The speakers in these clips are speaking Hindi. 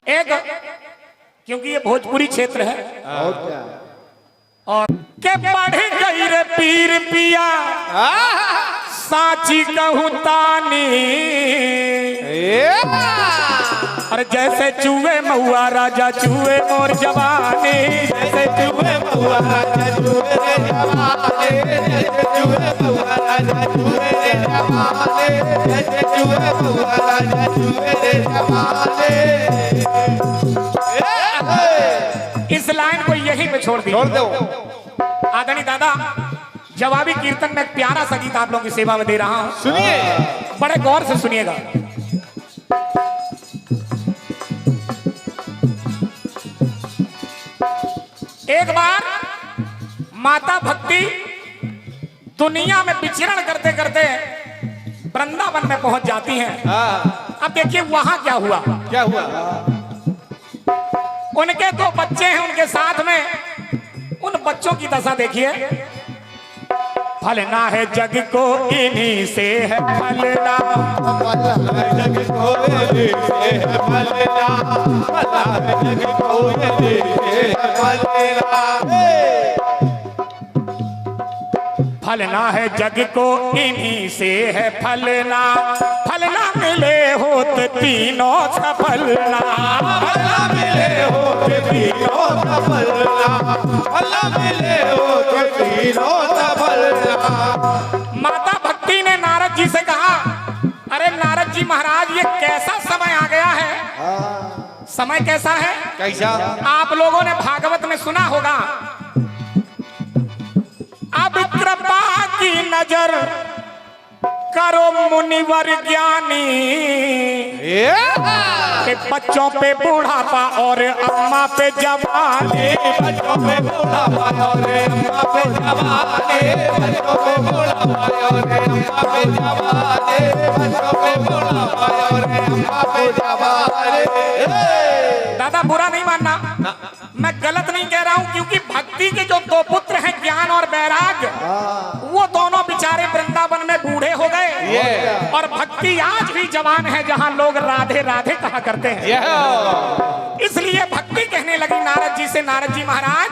एक, क्योंकि ये भोजपुरी क्षेत्र है और क्या और के बढ़ गई रे पीर पिया साची कहूँ तानी और जैसे चूहे महुआ राजा चूहे मोर जवानी, जैसे चूहे महुआ राजा चूहे जवानी, जैसे चूहे महुआ राजा चूहे जवानी, जैसे चूहे महुआ राजा चूहे जवानी। इस लाइन को यहीं पे छोड़ दो। आदरणीय दादा, जवाबी कीर्तन में एक प्यारा सा गीत आप लोगों की सेवा में दे रहा हूं, सुनिए, बड़े गौर से सुनिएगा। एक बार माता भक्ति दुनिया में विचरण करते करते वृंदावन में पहुंच जाती हैं। अब देखिए वहां क्या हुआ। क्या हुआ? उनके दो बच्चे हैं उनके साथ में, उन बच्चों की दशा देखिए। फलना है जग को इन्हीं से है फलना, जग को इन्हीं से है फलना, जग को इन्हीं से है फलना। फलना है जग को इन्हीं से है फलना, फलना मिले होत तीनों सफलना, फलना मिले होत तीनों सफलना, फलना मिले होत तीनों सफलना। माता भक्ति ने नारद जी से कहा, अरे नारद जी महाराज ये कैसा समय आ गया है। समय कैसा है? कैसा? आप लोगों ने भागवत में सुना होगा, अब कृपा की नजर करो मुनिवर ज्ञानी, के बच्चों पे बूढ़ापा और अम्मा पे जवानी, बच्चों पे बूढ़ापा और अम्मा पे जवानी, बच्चों पे बूढ़ापा और अम्मा पे जवानी, बच्चों पे बूढ़ापा और अम्मा पे जवानी। दादा बुरा नहीं मानना, मैं गलत नहीं कह रहा हूं, क्योंकि भक्ति के जो दो पुत्र हैं ज्ञान और बैराग, वो दोनों बेचारे वृंदावन में बूढ़े हो गए और भक्ति आज भी जवान है जहां लोग राधे राधे कहा करते हैं। इसलिए भक्ति कहने लगी नारद जी से, नारद जी महाराज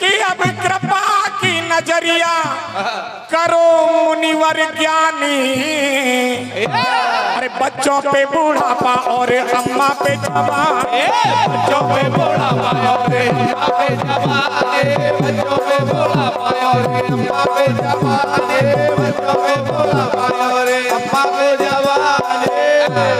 कि अब कृपा की नजरिया करो मुनिवर ज्ञानी, अरे बच्चों पे बूढ़ापा और अम्मा पे जवानी, बच्चों पे बूढ़ापा और अम्मा पे जवानी, बच्चों पे बूढ़ापा और अम्मा पे जवानी, बच्चों पे बूढ़ापा और अम्मा पे जवानी।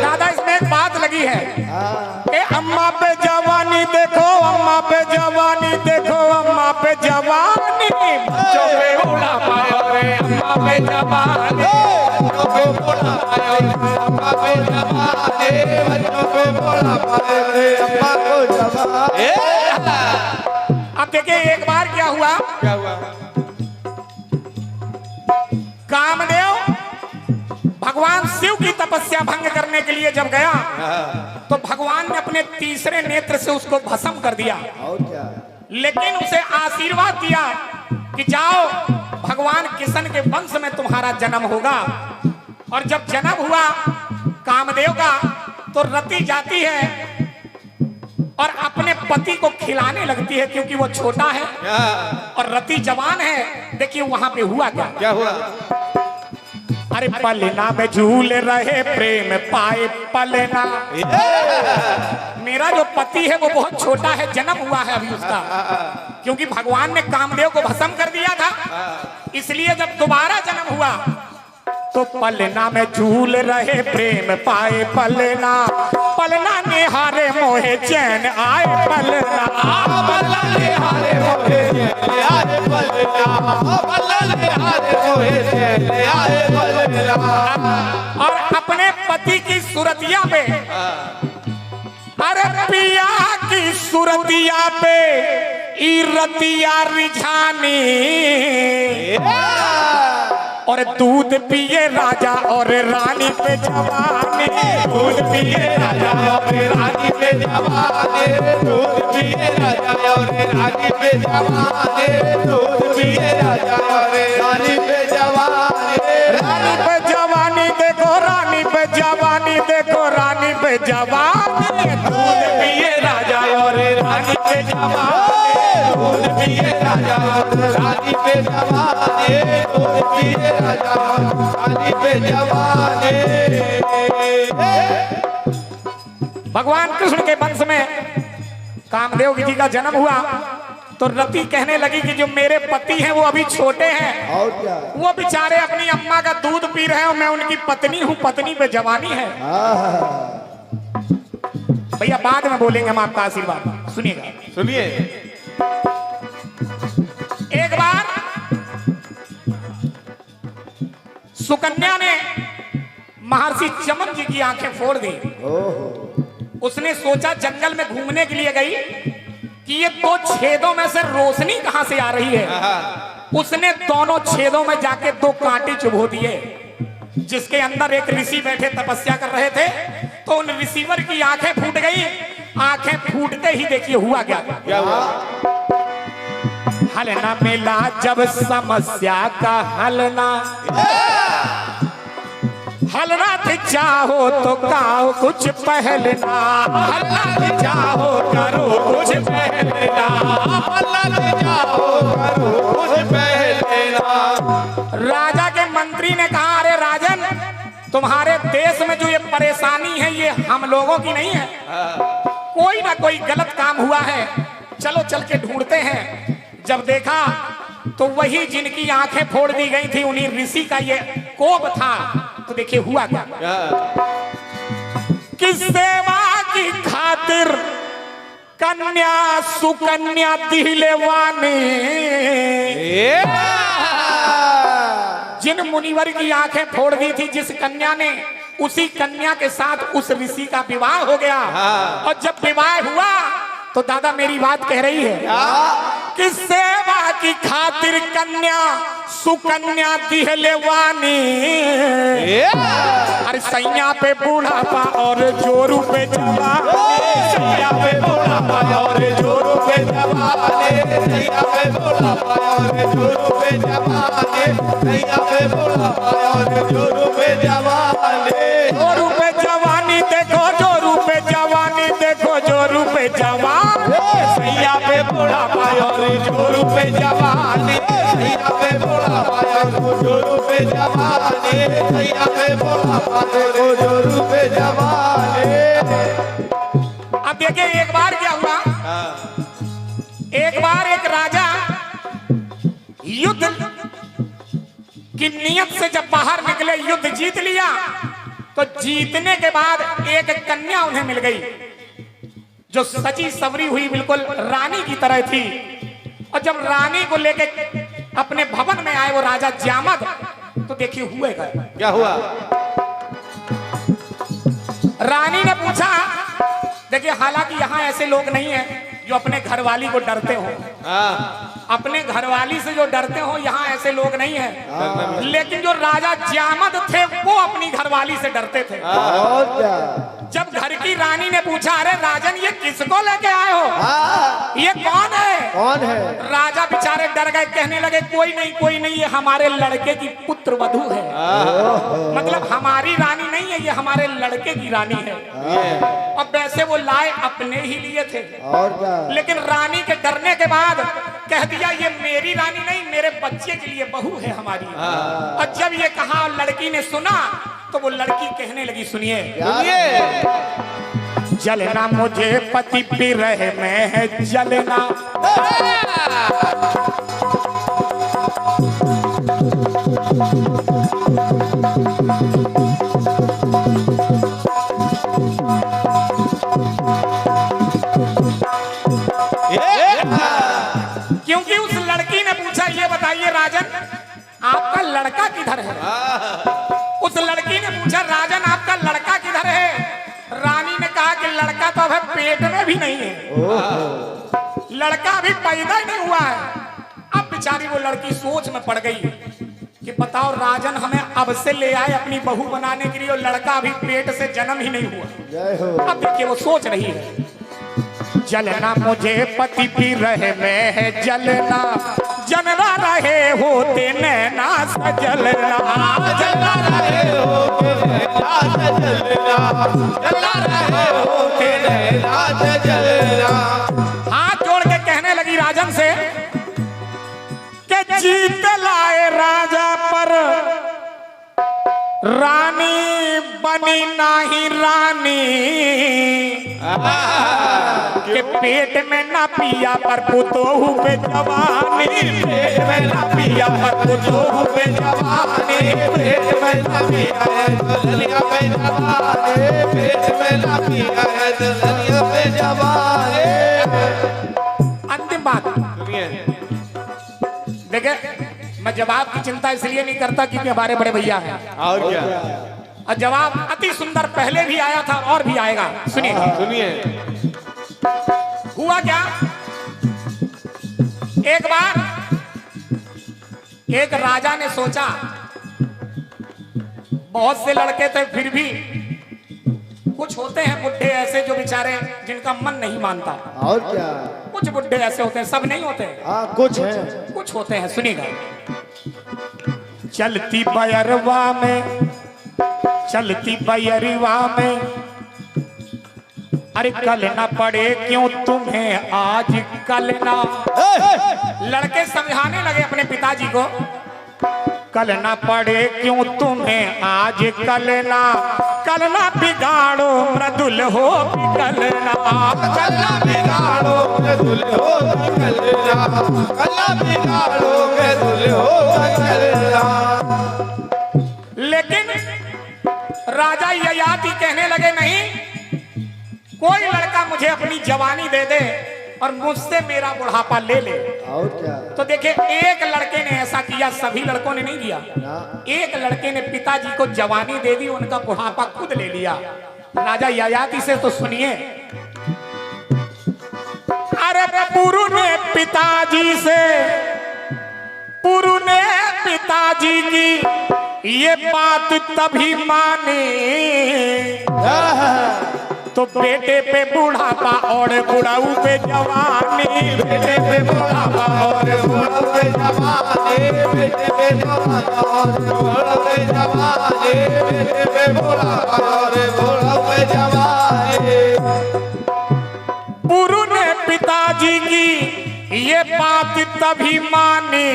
दादा इसमें एक बात लगी है कि अम्मा पे जवानी देखो, अम्मा पे जवानी देखो, अम्मा पे जवानी, बच्चों पे बूढ़ापा और अम्मा पे जवानी, बच्चों पे बूढ़ापा और अम्मा पे जवानी, बच्चों पे बूढ़ापा और अम्मा को जवानी। अब देखिए एक बार क्या हुआ, क्या हुआ? कामदेव भगवान शिव की तपस्या भंग करने के लिए जब गया तो भगवान ने अपने तीसरे नेत्र से उसको भस्म कर दिया, लेकिन उसे आशीर्वाद दिया कि जाओ भगवान किशन के वंश में तुम्हारा जन्म होगा। और जब जन्म हुआ कामदेव का तो रति जाती है और अपने पति को खिलाने लगती है, क्योंकि वो छोटा है और रति जवान है। देखिए वहां पे हुआ क्या? क्या हुआ? अरे पलना में झूल रहे प्रेम पाए पलना, मेरा जो पति है वो बहुत छोटा है, जन्म हुआ है अभी उसका, क्योंकि भगवान ने कामदेव को भस्म कर दिया था। इसलिए जब दोबारा जन्म हुआ तो पलना में झूल रहे प्रेम पाए पलना, पलना निहारे मोहे चैन आए पलना, पलना निहारे मोहे चैन आए पलना, पलना निहारे मोहे चैन आए पलना। और अपने पति की सूरतिया पे, अरे पिया की सूरतिया पे ई रतिया रिझानी, और दूध पिए राजा और रानी पे जवानी, दूध पिए राजा और रानी पे जवानी, दूध पिए राजा और रानी पे जवानी, दूध पिए राजा और रानी पे जवानी। रानी पे जवानी देखो, रानी पे जवानी दूध पिए राजा और रानी पे जवानी दूध पिए राजा रानी पे जवानी दूध पिए राजा रानी पे जवानी। भगवान कृष्ण के वंश में कामदेव जी का जन्म हुआ तो रति कहने लगी कि जो मेरे पति हैं वो अभी छोटे हैं और क्या? वो बेचारे अपनी अम्मा का दूध पी रहे हैं और मैं उनकी पत्नी हूँ, पत्नी पे जवानी है। भैया बाद में बोलेंगे हम आपका आशीर्वाद सुनिएगा। सुनिए। एक बार सुकन्या ने महर्षि चमन जी की आंखें फोड़ दी। उसने सोचा जंगल में घूमने के लिए गई कि ये दो छेदों में से रोशनी कहां से आ रही है। उसने दोनों छेदों में जाके दो कांटे चुभो दिए। जिसके अंदर एक ऋषि बैठे तपस्या कर रहे थे तो उन रिसीवर की आंखें फूट गई। आंखें फूटते ही देखिए हुआ क्या हुआ? हलना मिला जब समस्या का हलना, हलना थी चाहो तो काओ कुछ पहलना, हलना थी चाहो करो कुछ पहलना, हलना थी चाहो करो कुछ पहलना। राजा के मंत्री ने कहा अरे राजन तुम्हारे देश में जो ये परेशानी है ये हम लोगों की नहीं है, कोई ना कोई गलत काम हुआ है, चलो चल के ढूंढते हैं। जब देखा तो वही जिनकी आंखें फोड़ दी गई थी उन्हीं ऋषि का ये कोप था। तो देखिए हुआ क्या कि सेवा की खातिर कन्या सुकन्या दिलवानी, जिन मुनिवर की आंखें फोड़ दी थी जिस कन्या ने उसी कन्या के साथ उस ऋषि का विवाह हो गया। और जब विवाह हुआ तो दादा मेरी बात कह रही है कि सेवा की खातिर कन्या सुकन्या दिहलेवानी, अरे सैया पे बूढ़ापा और जोरू पे जवानी, सैया पे बूढ़ापा और जोरू पे जवानी, सैया पे बूढ़ापा और जोरू पे जवानी, सैया पे बूढ़ापा और जोरू पे जवानी। जोरू पे जवानी देखो जोरू पे जवानी देखो जोरू पे जवानी, सैया पे बूढ़ापा और जोरू पे जवानी, सैया पे बूढ़ापा और जोरू पे जवानी, सैया पे बूढ़ापा और जोरू पे जवानी। अब देखिए एक बार क्या हुआ, एक बार एक राजा युद्ध की नियत से जब बाहर निकले, युद्ध जीत लिया, तो जीतने के बाद एक कन्या उन्हें मिल गई जो सजी सवरी हुई बिल्कुल रानी की तरह थी। और जब रानी को लेके अपने भवन में आए वो राजा जामद, तो देखिए हुए क्या हुआ? रानी ने पूछा, देखिए हालांकि यहाँ ऐसे लोग नहीं हैं जो अपने घरवाली को डरते हो, अपने घरवाली से जो डरते हो यहाँ ऐसे लोग नहीं हैं, लेकिन जो राजा जामद थे वो अपनी घरवाली से डरते थे। जब घर की रानी ने पूछा अरे राजन ये किसको लेके आए हो, ये कौन है? कौन है? राजा बेचारे डर गए, कहने लगे कोई नहीं ये हमारे लड़के की पुत्र वधू है, मतलब हमारी रानी नहीं है, ये हमारे लड़के की रानी है। अब वैसे वो लाए अपने ही लिए थे, और क्या? लेकिन रानी के डरने के बाद कह दिया ये मेरी रानी नहीं मेरे बच्चे के लिए बहू है हमारी। और जब ये कहा लड़की ने सुना तो वो लड़की कहने लगी सुनिए, जलना मुझे पति विरह में है जलना, क्योंकि उस लड़की ने पूछा ये बताइए राजन आपका लड़का किधर है? उस लड़की ने पूछा राजन आपका लड़का किधर है? रानी ने कहा कि लड़का तो अभी पेट में भी नहीं है, लड़का अभी पैदा ही नहीं हुआ है। अब बेचारी वो लड़की सोच में पड़ गई कि बताओ राजन हमें अब से ले आए अपनी बहू बनाने के लिए और लड़का अभी पेट से जन्म ही नहीं हुआ। अब देखिए वो सोच रही है, जलना मुझे पति विरह में है जलना, जनरा रहे होते नैना सजलना, जला रहे हो के नैना सजलना, जला रहे रानी बनी नाही रानी के पेट में ना पिया पर पुतोहू पे जवानी, पेट में ना पिया पर पुतोहू पे जवानी, पेट में ना पिया है दुल्हनिया पे जवानी, पेट में ना पिया है दुल्हनिया पे जवानी। अंतिम बात देखिए, मैं जवाब की चिंता इसलिए नहीं करता क्योंकि हमारे बड़े भैया हैं, और क्या, और जवाब अति सुंदर पहले भी आया था और भी आएगा। सुनिए सुनिए। हुआ क्या, एक बार एक राजा ने सोचा, बहुत से लड़के थे फिर भी कुछ होते हैं बुढ़े ऐसे जो बेचारे जिनका मन नहीं मानता, और क्या, कुछ बुढ़े ऐसे होते हैं, सब नहीं होते, हाँ कुछ है, कुछ होते हैं। सुनिएगा, चलती बैरवा में, चलती बैरवा में, अरे कल ना पड़े क्यों तुम्हें आज कल ना, लड़के समझाने लगे अपने पिताजी को, कल ना पड़े क्यों तुम्हें आज कल ना बिगाड़ो मृदुल हो कल ना, कल ना बिगाड़ो मृदुल हो कल ना, कल ना बिगाड़ो मृदुल हो कल ना। लेकिन राजा ययाति कहने लगे, नहीं, कोई लड़का मुझे अपनी जवानी दे दे और मुझसे मेरा बुढ़ापा ले ले। और क्या, तो देखिए, एक लड़के ने ऐसा किया, सभी लड़कों ने नहीं किया। ना, एक लड़के ने पिताजी को जवानी दे दी, उनका बुढ़ापा खुद ले लिया। राजा ययाति से तो सुनिए, अरे पुरु ने पिताजी से, पुरु ने पिताजी की ये बात तभी मानी, तो बेटे पे बुढ़ापा और बुढ़ाऊ पे जवानी, बेटे पे बुढ़ापा और बुढ़ाऊ पे जवानी, बेटे पे बुढ़ापा और बुढ़ाऊ पे जवानी, बेटे पे बुढ़ापा और बुढ़ाऊ पे जवानी। पुरु ने पिताजी की ये बात तभी मानी,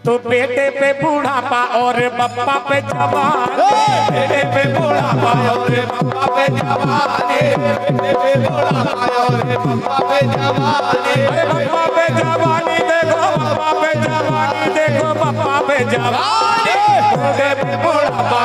तो बेटे पे बुढ़ापा और बप्पा पे जवानी, बेटे पे बुढ़ापा और बप्पा पे जवानी, बेटे पे बुढ़ापा और बप्पा पे जवानी, बप्पा पे जवानी देखो, बप्पा पे जवानी देखो, बप्पा पे जवानी, बेटे पे बुढ़ापा